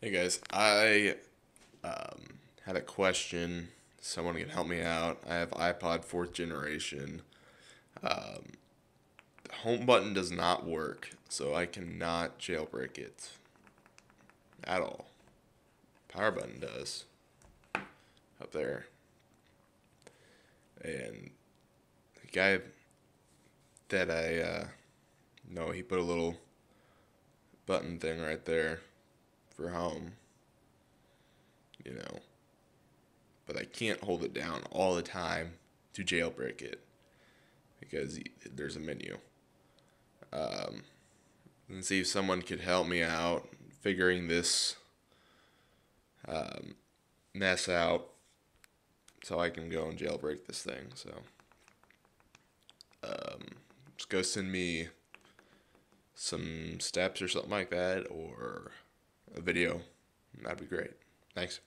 Hey guys, I had a question. Someone can help me out. I have iPod fourth generation. The home button does not work, so I cannot jailbreak it at all. Power button does up there, and the guy that I know, he put a little button thing right there for home, you know, but I can't hold it down all the time to jailbreak it because there's a menu. And see if someone could help me out figuring this mess out so I can go and jailbreak this thing. So just go send me some steps or something like that, or a video. That'd be great. Thanks.